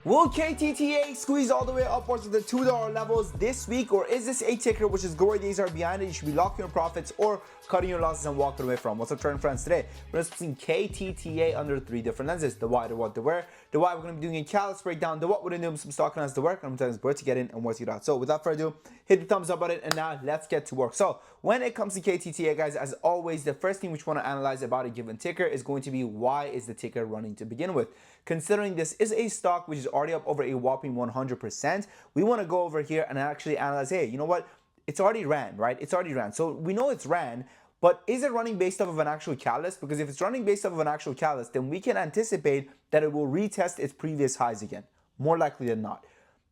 Will KTTA squeeze all the way upwards to the $2 levels this week, or is this a ticker which is glory days are behind it? You should be locking your profits or cutting your losses and walking away from. What's up, trading friends? Today we're discussing KTTA under three different lenses: the why, the what, the where. The why we're going to be doing a catalyst breakdown. The what we're going to do some stock analysis, the work, and I'm telling you where to get in and where to get out. So without further ado, hit the thumbs up button, and now let's get to work. So when it comes to KTTA, guys, as always, the first thing which we want to analyze about a given ticker is going to be why is the ticker running to begin with. Considering this is a stock which is already up over a whopping 100%, we want to go over here and actually analyze, hey, you know what? It's already ran, right? It's already ran. So we know it's ran, but is it running based off of an actual catalyst? Because if it's running based off of an actual catalyst, then we can anticipate that it will retest its previous highs again, more likely than not.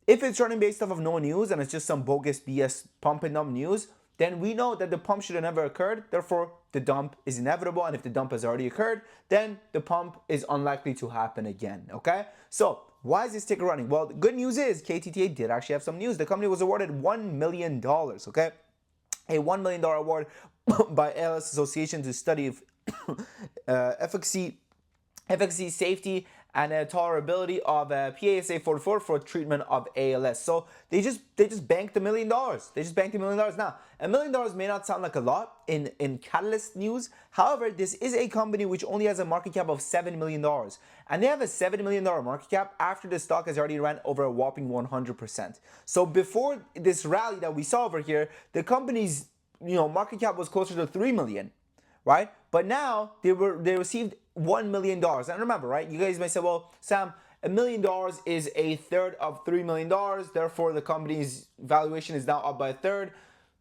If it's running based off of no news and it's just some bogus BS pumping up news, then we know that the pump should have never occurred. Therefore, the dump is inevitable. And if the dump has already occurred, then the pump is unlikely to happen again. Okay? So why is this ticker running? Well, the good news is KTTA did actually have some news. The company was awarded $1 million. Okay? A $1 million award by ALS Association to study efficacy, safety, and tolerability of PASA 44 for treatment of ALS. So they just banked $1 million. They just banked $1 million. Now, $1 million may not sound like a lot in catalyst news. However, this is a company which only has a market cap of $7 million. And they have a $7 million market cap after the stock has already ran over a whopping 100%. So before this rally that we saw over here, the company's market cap was closer to $3 million. Right? But now they received $1 million. And remember, right? You guys may say, well, Sam, $1 million is a third of $3 million. Therefore, the company's valuation is now up by a third.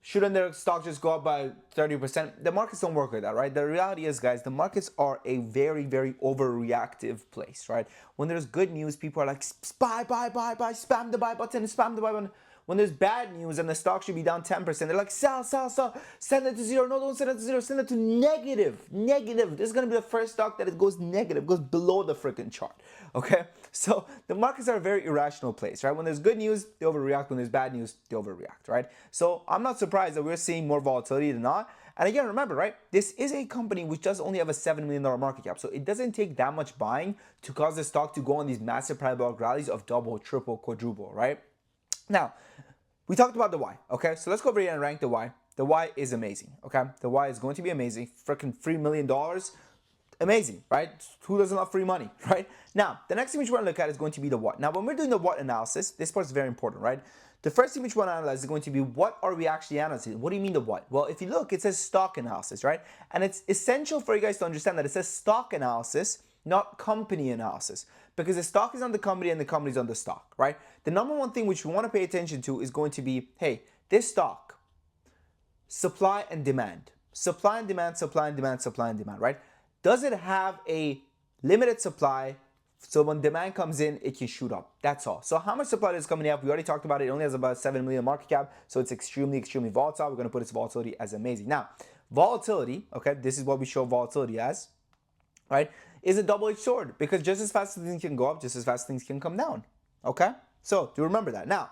Shouldn't their stock just go up by 30%? The markets don't work like that, right? The reality is, guys, the markets are a very, very overreactive place, right? When there's good news, people are like, buy, spam the buy button, spam the buy button. When there's bad news and the stock should be down 10%, they're like, sell, send it to zero. No, don't send it to zero, send it to negative. This is going to be the first stock that it goes negative, goes below the freaking chart, okay? So the markets are a very irrational place, right? When there's good news, they overreact. When there's bad news, they overreact, right? So I'm not surprised that we're seeing more volatility than not. And again, remember, right? This is a company which does only have a $7 million market cap. So it doesn't take that much buying to cause the stock to go on these massive parabolic rallies of double, triple, quadruple, right? Now, we talked about the why, okay? So let's go over here and rank the why. The why is amazing, okay? The why is going to be amazing. Freaking $3 million, amazing, right? Who doesn't love free money, right? Now, the next thing which we're going to look at is going to be the what. Now, when we're doing the what analysis, this part is very important, right? The first thing which we want to analyze is going to be what are we actually analyzing? What do you mean the what? Well, if you look, it says stock analysis, right? And it's essential for you guys to understand that it says stock analysis, not company analysis, because the stock is on the company and the company is on the stock, right? The number one thing which we want to pay attention to is going to be, hey, this stock, supply and demand, right? Does it have a limited supply? So when demand comes in, it can shoot up. That's all. So how much supply does this company have? We already talked about it. It only has about 7 million market cap. So it's extremely volatile. We're going to put its volatility as amazing. Now, volatility, okay, this is what we show volatility as, right, is a double-edged sword, because just as fast as things can go up, just as fast as things can come down. Okay? So do remember that. Now,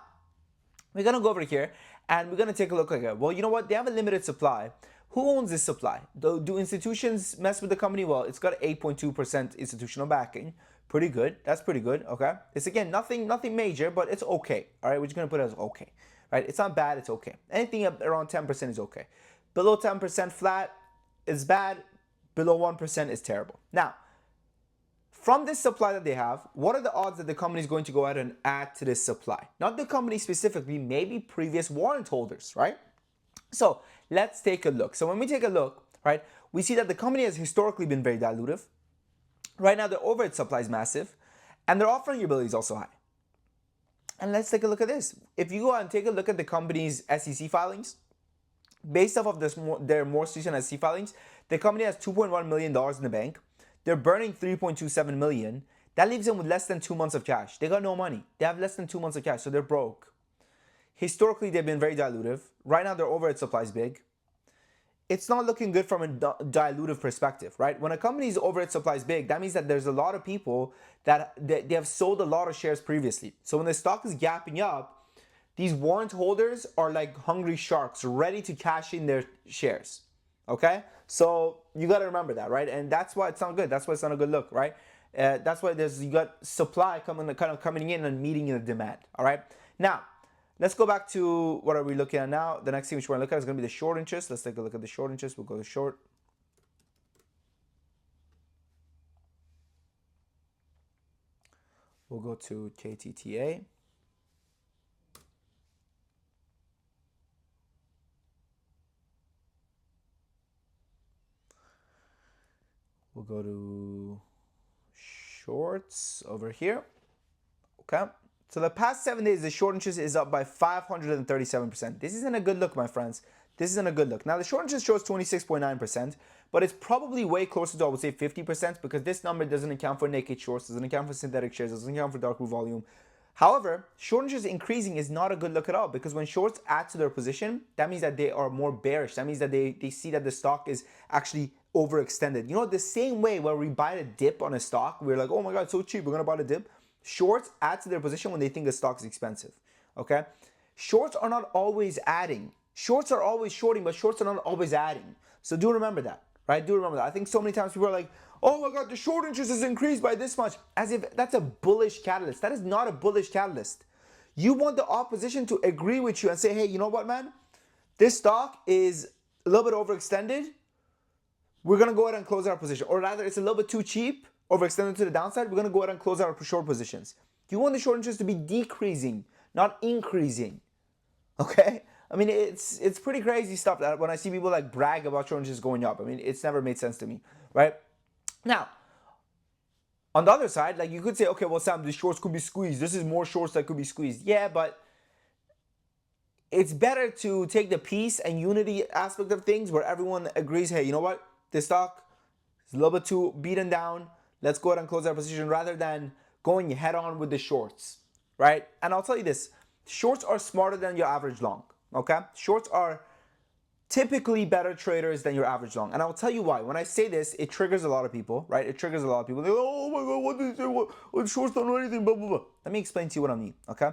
we're going to go over here and we're going to take a look at it. Well, you know what? They have a limited supply. Who owns this supply? Do institutions mess with the company? Well, it's got 8.2% institutional backing. Pretty good. That's pretty good. Okay? It's, again, nothing major, but it's okay. All right? We're just going to put it as okay. Right? It's not bad. It's okay. Anything up around 10% is okay. Below 10% flat is bad. Below 1% is terrible. Now, from this supply that they have, what are the odds that the company is going to go ahead and add to this supply? Not the company specifically, maybe previous warrant holders, right? So let's take a look. So when we take a look, right, we see that the company has historically been very dilutive. Right now, their overhead supply is massive, and their offering ability is also high. And let's take a look at this. If you go out and take a look at the company's SEC filings, based off of their most recent SEC filings, the company has $2.1 million in the bank. They're burning $3.27 million. That leaves them with less than 2 months of cash. They got no money. They have less than 2 months of cash, so they're broke. Historically, they've been very dilutive. Right now, their overhead supply is big. It's not looking good from a dilutive perspective, right? When a company's overhead supply is big, that means that there's a lot of people that they have sold a lot of shares previously. So when the stock is gapping up, these warrant holders are like hungry sharks ready to cash in their shares, okay? So you got to remember that, right? And that's why it's not good. That's why it's not a good look, right? That's why you got supply coming in and meeting the demand. All right. Now, let's go back to what are we looking at now. The next thing which we're going to look at is going to be the short interest. Let's take a look at the short interest. We'll go to short. We'll go to KTTA. We'll go to shorts over here. Okay. So the past 7 days, the short interest is up by 537%. This isn't a good look, my friends. This isn't a good look. Now, the short interest shows 26.9%, but it's probably way closer to, I would say, 50% because this number doesn't account for naked shorts, doesn't account for synthetic shares, doesn't account for dark pool volume. However, short interest increasing is not a good look at all because when shorts add to their position, that means that they are more bearish. That means that they see that the stock is actually overextended. You know, the same way where we buy a dip on a stock, we're like, oh my God, it's so cheap, we're going to buy the dip. Shorts add to their position when they think the stock is expensive, okay? Shorts are not always adding. Shorts are always shorting, but shorts are not always adding. So do remember that, right? Do remember that. I think so many times people are like, oh my God, the short interest is increased by this much, as if that's a bullish catalyst. That is not a bullish catalyst. You want the opposition to agree with you and say, hey, you know what, man? This stock is a little bit overextended. We're going to go ahead and close our position. Or rather, it's a little bit too cheap, overextended to the downside. We're going to go ahead and close our short positions. You want the short interest to be decreasing, not increasing. Okay? I mean, it's pretty crazy stuff that when I see people like brag about short interest going up. I mean, it's never made sense to me, right? Now, on the other side, like you could say, okay, well, Sam, the shorts could be squeezed. This is more shorts that could be squeezed. Yeah, but it's better to take the peace and unity aspect of things where everyone agrees, hey, you know what? This stock is a little bit too beaten down. Let's go ahead and close our position rather than going head on with the shorts, right? And I'll tell you this, shorts are smarter than your average long, okay? Shorts are typically better traders than your average long. And I'll tell you why. When I say this, it triggers a lot of people, right? It triggers a lot of people. They go, oh my God, what did you say? What shorts don't know anything, blah, blah, blah. Let me explain to you what I mean, okay?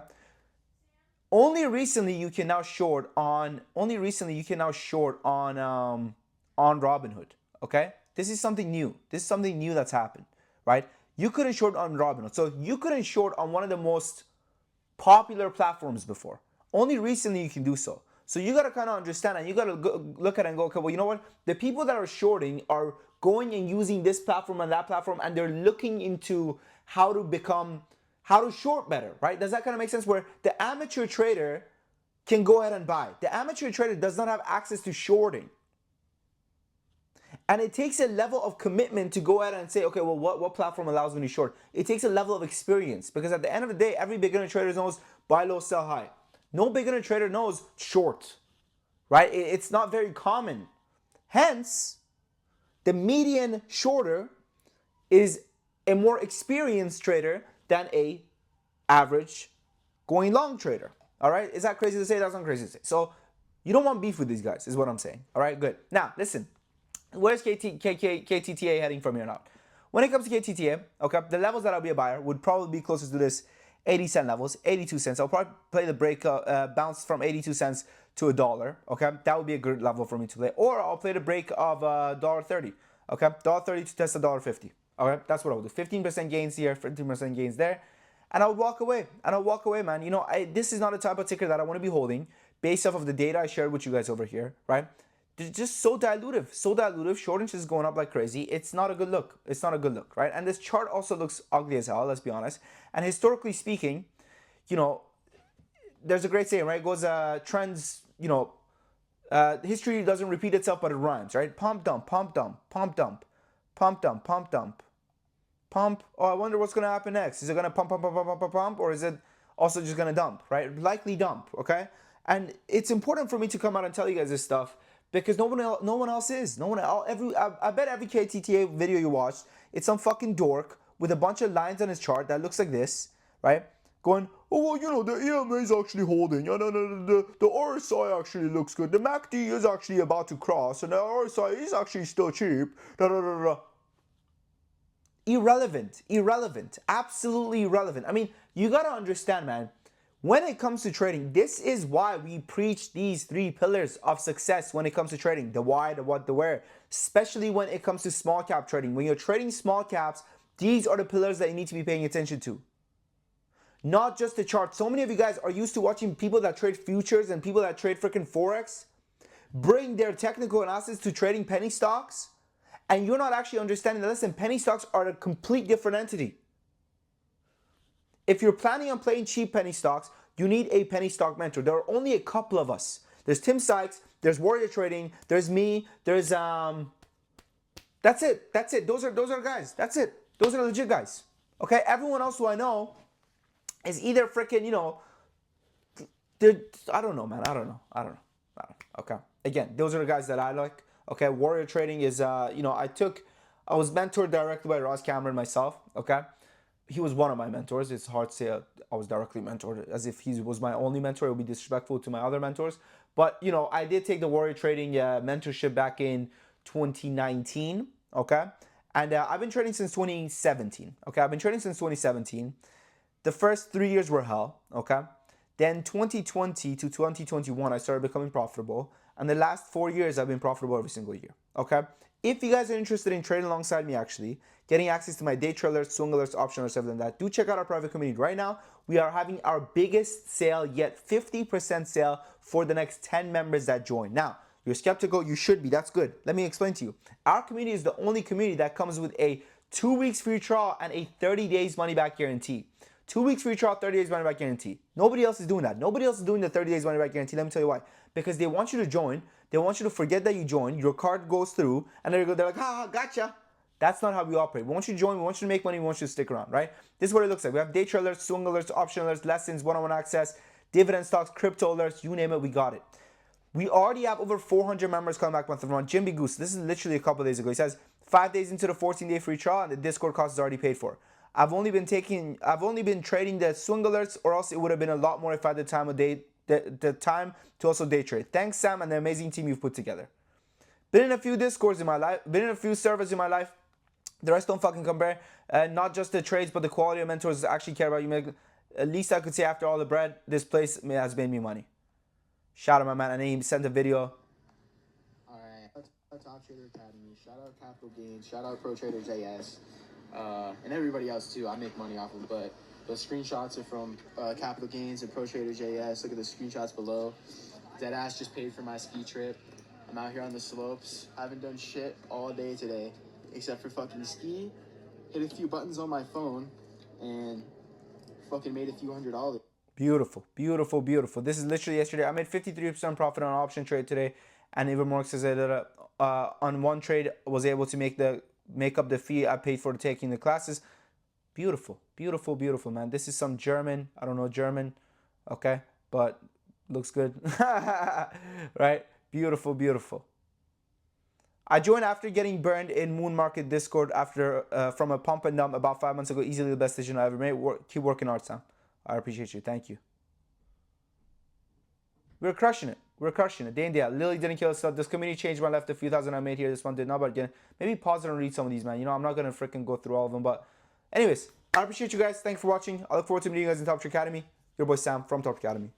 Only recently you can now short on Robinhood, okay? This is something new. This is something new that's happened, right? You couldn't short on Robinhood. So you couldn't short on one of the most popular platforms before. Only recently you can do so. So you got to kind of understand and you got to look at it and go, okay, well, you know what? The people that are shorting are going and using this platform and that platform and they're looking into how to short better, right? Does that kind of make sense? Where the amateur trader can go ahead and buy. The amateur trader does not have access to shorting. And it takes a level of commitment to go ahead and say, okay, well, what platform allows me to short? It takes a level of experience because at the end of the day, every beginner trader knows buy low, sell high. No beginner trader knows short, right? It's not very common. Hence, the median shorter is a more experienced trader than a average going long trader. All right? Is that crazy to say? That's not crazy to say. So you don't want beef with these guys is what I'm saying. All right, good. Now, listen. Where's KTTA heading from here now? When it comes to KTTA, okay, the levels that I'll be a buyer would probably be closer to this 80-cent levels, 82 cents. I'll probably play the break bounce from 82 cents to $1. Okay, that would be a good level for me to play. Or I'll play the break of $1.30. Okay, $1.30 to test $1.50. Okay, that's what I'll do. 15% gains here, 15% gains there, and I'll walk away. And I'll walk away, man. You know, this is not a type of ticker that I want to be holding based off of the data I shared with you guys over here, right? They're just so dilutive, so dilutive. Short interest is going up like crazy. It's not a good look. It's not a good look, right? And this chart also looks ugly as hell, let's be honest. And historically speaking, you know, there's a great saying, right? It goes, trends, you know, history doesn't repeat itself, but it rhymes, right? Pump, dump, pump, dump, pump, dump, pump, dump, pump, dump, pump. Oh, I wonder what's going to happen next. Is it going to pump, pump, pump, pump, pump, pump, pump, or is it also just going to dump, right? Likely dump, okay? And it's important for me to come out and tell you guys this stuff because no one else is. I bet every KTTA video you watched, it's some fucking dork with a bunch of lines on his chart that looks like this, right? Going, oh, well, you know, the EMA is actually holding. The RSI actually looks good. The MACD is actually about to cross, and the RSI is actually still cheap. Irrelevant. Absolutely irrelevant. I mean, you got to understand, man. When it comes to trading, this is why we preach these 3 pillars of success when it comes to trading. The why, the what, the where. Especially when it comes to small cap trading. When you're trading small caps, These are the pillars that you need to be paying attention to. Not just the chart. So many of you guys are used to watching people that trade futures and people that trade freaking Forex bring their technical analysis to trading penny stocks, and you're not actually understanding that, listen, penny stocks are a complete different entity. If you're planning on playing cheap penny stocks, you need a penny stock mentor. There are only a couple of us. There's Tim Sykes, there's Warrior Trading, there's me, there's that's it. Those are guys. That's it. Those are legit guys. Okay? Everyone else who I know is either freaking, I don't know, man. I don't know. Okay. Again, those are the guys that I like. Okay, Warrior Trading is I was mentored directly by Ross Cameron myself. Okay. He was one of my mentors. It's hard to say I was directly mentored, as if he was my only mentor. It would be disrespectful to my other mentors. But, I did take the Warrior Trading mentorship back in 2019, okay? And I've been trading since 2017, okay? I've been trading since 2017. The first 3 years were hell, okay? Then 2020 to 2021, I started becoming profitable. And the last 4 years, I've been profitable every single year, okay? If you guys are interested in trading alongside me, actually, getting access to my day trade alerts, swing alerts, option alerts, everything like that, do check out our private community. Right now, we are having our biggest sale yet, 50% sale for the next 10 members that join. Now, you're skeptical, you should be, that's good. Let me explain to you. Our community is the only community that comes with a 2 weeks free trial and a 30 days money back guarantee. 2 weeks free trial, 30 days money back guarantee. Nobody else is doing that. Nobody else is doing the 30 days money back guarantee. Let me tell you why. Because they want you to join. They want you to forget that you joined. Your card goes through, and they're like, ha, gotcha. That's not how we operate. We want you to join. We want you to make money. We want you to stick around, right? This is what it looks like. We have day trade alerts, swing alerts, option alerts, lessons, one-on-one access, dividend stocks, crypto alerts, you name it, we got it. We already have over 400 members coming back month of month. Jimmy Goose, this is literally a couple days ago. He says 5 days into the 14-day free trial, and the Discord cost is already paid for. I've only been trading the swing alerts, or else it would have been a lot more if I had the time of day, the time to also day trade. Thanks, Sam, and the amazing team you've put together. Been in a few Discords in my life, been in a few servers in my life. The rest don't fucking compare. Not just the trades, but the quality of mentors that actually care about you. At least I could say after all the bread, this place has made me money. Shout out my man, and he sent a video. Alright, Top Trader Academy. Shout out Capital Gains. Shout out Pro Trader JS. And everybody else too. I make money off of, but the screenshots are from Capital Gains and Pro Trader JS. Look at the screenshots below. Deadass just paid for my ski trip. I'm out here on the slopes. I haven't done shit all day today, except for fucking ski, hit a few buttons on my phone, and fucking made a few $100. Beautiful, beautiful, beautiful. This is literally yesterday. I made 53% profit on an option trade today, and even more says that on one trade I was able to make up the fee I paid for taking the classes. Beautiful, beautiful, beautiful, man. This is some German. I don't know German, okay, but looks good, right? Beautiful, beautiful. I joined after getting burned in Moon Market Discord after from a pump and dump about 5 months ago. Easily the best decision I ever made. Keep working hard, Sam. I appreciate you. Thank you. We're crushing it. We're crushing it. Day in, day out. Lily didn't kill herself. This community changed my life. The few thousand I made here. This one did not. But again, maybe pause it and read some of these, man. I'm not going to freaking go through all of them. But anyways, I appreciate you guys. Thanks for watching. I look forward to meeting you guys in Top Trader Academy. Your boy Sam from Top Trader Academy.